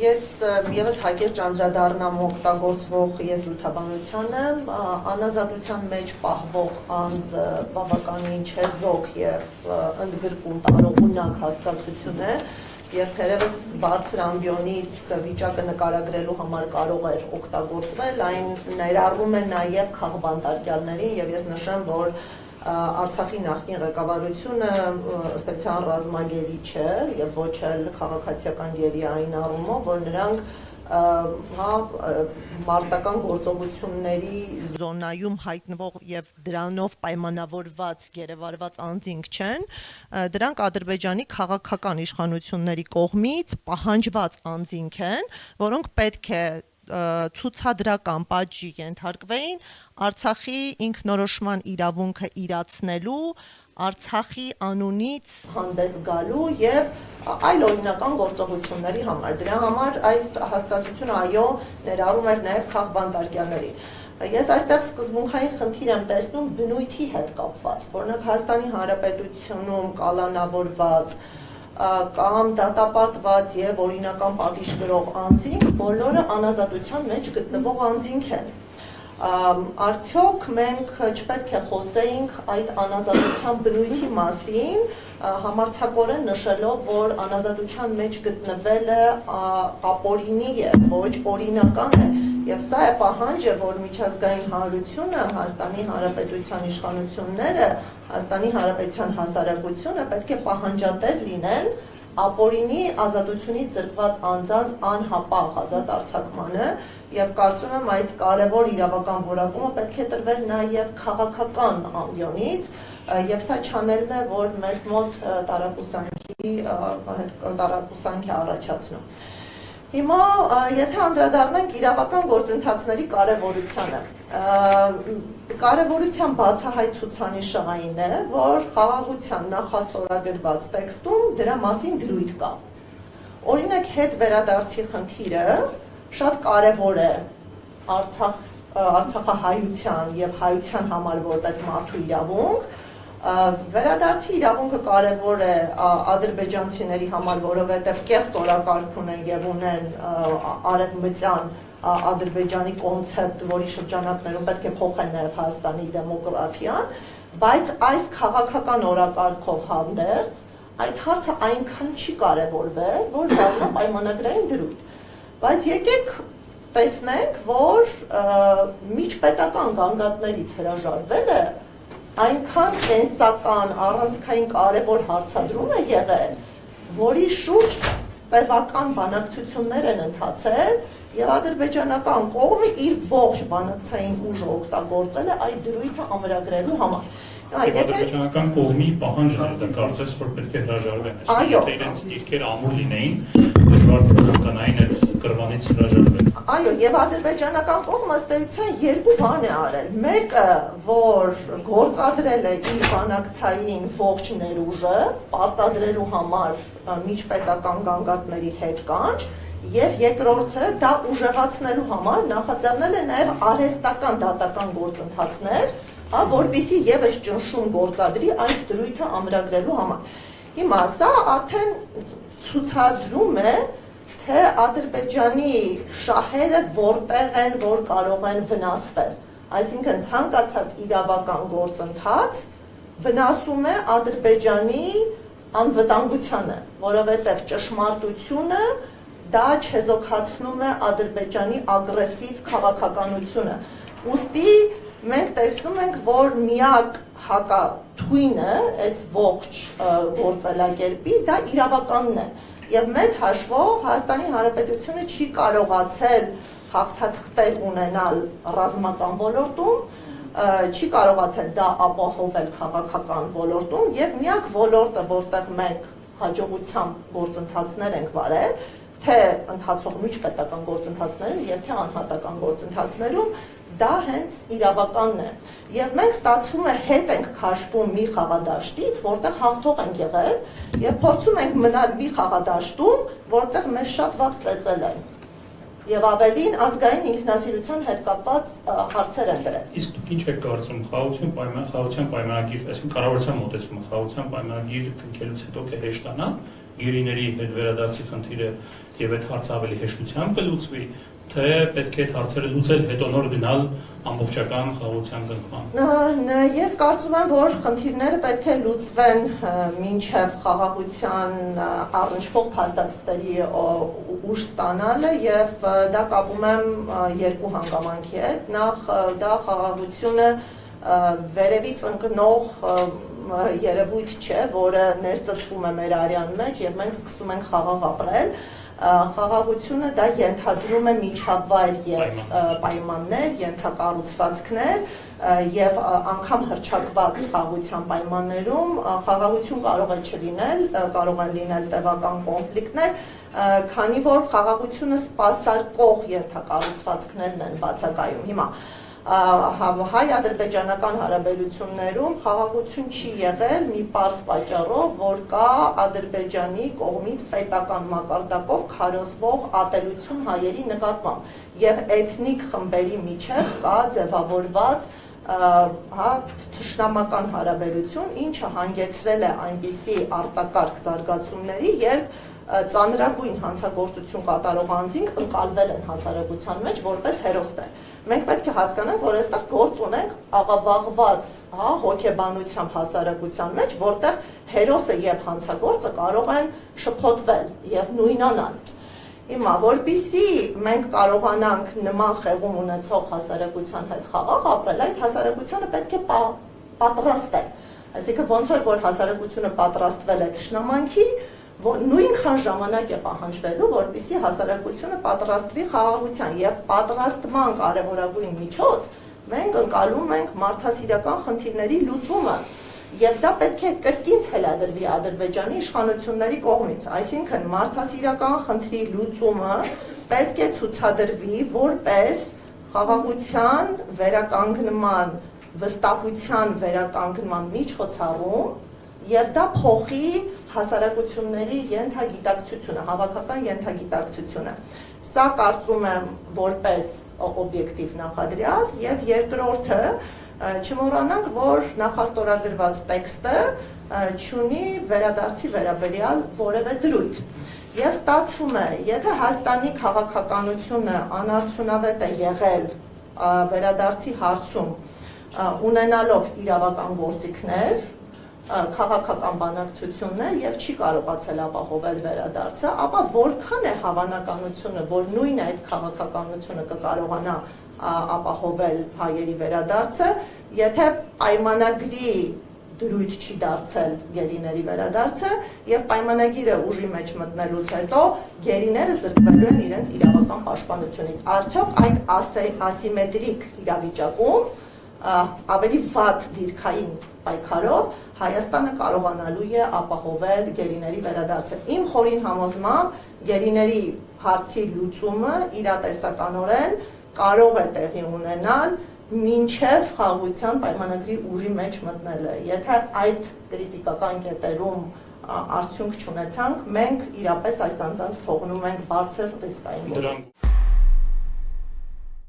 Ես եւս հակեր անդրադառնամ օգտագործվող եզրութաբանությանը, անազատության մեջ պահվող անձը բավականին չեզոք եւ ընդգրկուն տարողունակ հասկացություն է, եւ թերևս բարձր ամբիոնից վիճակը նկարագրելու համար կարող էր օգտագործվել, այն ներառում է նաեւ քաղբանտարկյալներին եւ ես նշեմ, որ Արցախի նախկին ղեկավարությունը ըստ էության ռազմագերի չէ եւ ոչ էլ քաղաքացիական գերի այն առումով, որ նրանք մարտական գործողությունների զոնայում հայտնվող եւ դրանով պայմանավորված գերեվարված անձինք չեն, դրանք Ադրբեջանի քաղաքական իշխանությունների կողմից պահանջված անձինք են, որոնք պետք է ցուցադրական պատժի ենթարկվեին Արցախի ինքնորոշման իրավունքը իրացնելու, Արցախի անունից հանդես գալու եւ այլ օրինական գործողությունների համար։ Դրա համար այս հասկացությունը այո ներառում էր նաեւ քաղբանտարկյալներին։ Ես այստեղ սկզբունքային խնդիր եմ տեսնում բնույթի հետ կապված, որոնք Հայաստանի Հանրապետությունում կալանավորված կամ դատապարտված եւ օրինական պատիժ կրող անձինք բոլորը անազատության մեջ գտնվող անձինք են։ Արդյոք մենք չպետք է խոսեինք այդ անազատության բնույթի մասին, համարձակորեն նշելով, որ անազատության մեջ գտնվելը ապօրինի է, ոչ օրինական է, եւ սա է պահանջը, որ միջազգային հանրությունը, Հայաստանի Հանրապետության իշխանությունները, Հայաստանի Հանրապետության հասարակությունը պետք է պահանջատեր լինեն ապօրինի ազատությունից զրկված անձանց անհապաղ ազատ արձակմանը եւ կարծում եմ այս կարեւոր իրավական որակումը պետք է տրվեր նաեւ քաղաքական ամբիոնից եւ սա չանելն է, որ մեզ մոտ տարակուսանք է առաջացնում։ Հիմա եթե անդրադառնանք իրավական գործընթացների կարևորությանը, կարևորության բացահայտ ցուցանիշը այն է, որ խաղաղության նախաստորագրված տեքստում դրա մասին դրույթ կա։ Օրինակ հետ վերադարձի խնդիրը շատ կարևոր է Արցախահայության եւ հայության համար որպես մարդու իրավունք, վերադարձի իրավունքը կարևոր է ադրբեջանցիների համար, որովհետև կեղծ օրակարգ ունեն եւ ունեն արևմտյան Ադրբեջանի կոնցեպտ, որի շրջանակներում պետք է փոխեն նաեւ Հայաստանի դեմոգրաֆիան, բայց այս քաղաքական օրակարգով հանդերձ այդ հարցը այնքան չի կարևորվել, որ դառնա պայմանագրային դրույթ։ Բայց եկեք տեսնենք, որ միջպետական գանգատներից հրաժարվելը այնքան կենսական, առանցքային կարևոր հարցադրում է եղել, որի շուրջ տևական բանակցություններ են ընթացել եւ ադրբեջանական կողմը իր ողջ բանակցային ուժը օգտագործել է այդ դրույթը ամրագրելու համար։ Ադրբեջանական կողմի պահանջն էր դա կարծես, որ պետք է հրաժարվեն, այսինքն իրենց դիրքերը ամուր լինեին, դժվար կցանկանային այդ կռվանից հրաժարվել։ Այո, եւ ադրբեջանական կողմը ըստ էության երկու բան է արել։ Մեկը, որ գործադրել է իր բանակցային ողջ ներուժը, պարտադրելու համար միջպետական գանգատների հետ կանչ, եւ երկրորդը դա ուժեղացնելու համար նախաձեռնել է նաեւ արհեստական դատական գործընթացներ, որպեսզի եւս ճնշում գործադրի այդ դրույթը ամրագրելու համար։ Հիմա սա արդեն ցուցադրում է, թե Ադրբեջանի շահերը որտեղ են, որ կարող են վնասվել։ Այսինքն ցանկացած իրավական գործընթաց վնասում է Ադրբեջանի անվտանգությանը, որովհետև ճշմարտությունը դա չեզոքացնում է Ադրբեջանի ագրեսիվ քաղաքականությունը։ Ուստի մենք տեսնում ենք, որ միակ հակաթույնը այս ողջ գործելակերպի դա իրավականն է։ Եվ մեծ հաշվով Հայաստանի Հանրապետությունը չի կարողացել հաղթաթղթեր ունենալ ռազմական ոլորտում, չի կարողացել դա ապահովել քաղաքական ոլորտում եւ միակ ոլորտը, որտեղ մենք հաջողությամբ գործընթացներ ենք վարել, թե ընթացող միջպետական գործընթացներում եւ թե անհատական գործընթացներում, դա հենց իրավականն է։ Եվ մենք ստացվում է հետ ենք քաշվում մի խաղադաշտից, որտեղ հաղթող ենք եղել, եւ փորձում ենք մնալ մի խաղադաշտում, որտեղ մեզ շատ վատ ծեծել են։ Եվ ավելին ազգային ինքնասիրության հետ կապված հարցեր են դրել։ Իսկ դուք ինչ եք կարծում, խաղաղության պայմանագիր, այսինքն կառավարության մոտեցումը խաղաղության պայմանագիր կնքելուց հետո կհեշտանա գերիների հետ վերադարձի խնդիրը եւ այդ հարցը ավելի հեշտությամբ կլուծվի, թե պետք է այդ հարցերը լուծել, հետո նոր գնալ ամբողջական խաղաղության կնքման։ Ես կարծում եմ, որ խնդիրները պետք է լուծվեն մինչև խաղաղության առնչվող փաստաթղթերի ուժ ստանալը եւ դա կապում եմ երկու հանգամանքի հետ։ Նախ դա խաղաղությունը վերևից ընկնող երևույթ չէ, որը ներծծվում է մեր արյան մեջ եւ մենք սկսում ենք խաղաղ ապրել։ Խաղաղությունը դա ենթադրում է միջավայր եւ պայմաններ, ենթակառուցվածքներ եւ անգամ հռչակված խաղաղության պայմաններում խաղաղություն կարող է չլինել, կարող են լինել տևական կոնֆլիկտներ, քանի որ խաղաղությունը սպասարկող ենթակառուցվածքներն են բացակայում։ Հիմա հայ-ադրբեջանական հարաբերություններում խաղաղություն չի եղել մի պարզ պատճառով, որ կա Ադրբեջանի կողմից պետական մակարդակով քարոզվող ատելություն հայերի նկատմամբ եւ էթնիկ խմբերի միջև կա ձևավորված թշնամական հարաբերություն, ինչը հանգեցրել է այնպիսի արտակարգ զարգացումների, երբ ծանրագույն հանցագործություն կատարող անձինք ընկալվել են հասարակության մեջ որպես հերոսներ։ Մենք պետք է հասկանանք, որ այստեղ գործ ունենք աղավաղված հոգեբանությամբ հասարակության մեջ, որտեղ հերոսը եւ հանցագործը կարող են շփոթվել եւ նույնանալ։ Հիմա, որպեսզի մենք կարողանանք նման խեղում ունեցող հասարակության հետ խաղաղ ապրել, այդ հասարակությանը պետք է պատրաստել։ Այսինքն ոնց որ հասարակությունը պատրաստվել է թշնամանքի, նույնքան ժամանակ է պահանջվելու, որպեսզի հասարակությունը պատրաստվի խաղաղության եւ պատրաստման կարևորագույն միջոց մենք ընկալում ենք մարդասիրական խնդիրների լուծումը եւ դա պետք է կրկին թելադրվի Ադրբեջանի իշխանությունների կողմից, այսինքն մարդասիրական խնդրի լուծումը պետք է ցուցադրվի որպես խաղաղության վերականգնման, վստահության վերականգնման միջոցառում եւ դա փոխի հասարակությունների ենթագիտակցությունը, հավաքական ենթագիտակցությունը։ Սա կարծում եմ որպես օբյեկտիվ նախադրյալ եւ երկրորդը չմոռանանք, որ նախաստորագրված տեքստը չունի վերադարձի վերաբերյալ որևէ դրույթ։ Եվ ստացվում է, եթե Հայաստանի քաղաքականությունը անարդյունավետ է եղել վերադարձի հարցում, ունենալով իրավական գործիքներ, քաղաքական բանակցություններ եւ չի կարողացել ապահովել վերադարձը, ապա որքան է հավանականությունը, որ նույն այդ քաղաքականությունը կկարողանա ապահովել հայերի վերադարձը, եթե պայմանագրի դրույթ չի դարձել գերիների վերադարձը եւ պայմանագիրը ուժի մեջ մտնելուց հետո գերիները զրկվելու են իրենց իրավական պաշտպանությունից։ Արդյոք այդ ասիմետրիկ իրավիճակում ավելի վատ դիրքային պայքարով Հայաստանը կարողանալու է ապահովել գերիների վերադարձը։ Իմ խորին համոզմամբ գերիների հարցի լուծումը իրատեսականորեն կարող է տեղի ունենալ մինչև խաղաղության պայմանագրի ուժի մեջ մտնելը։ Եթե այդ կրիտիկական կետերում արդյունք չունեցանք, մենք իրապես այս անձանց թողնում ենք բարձր ռիսկային։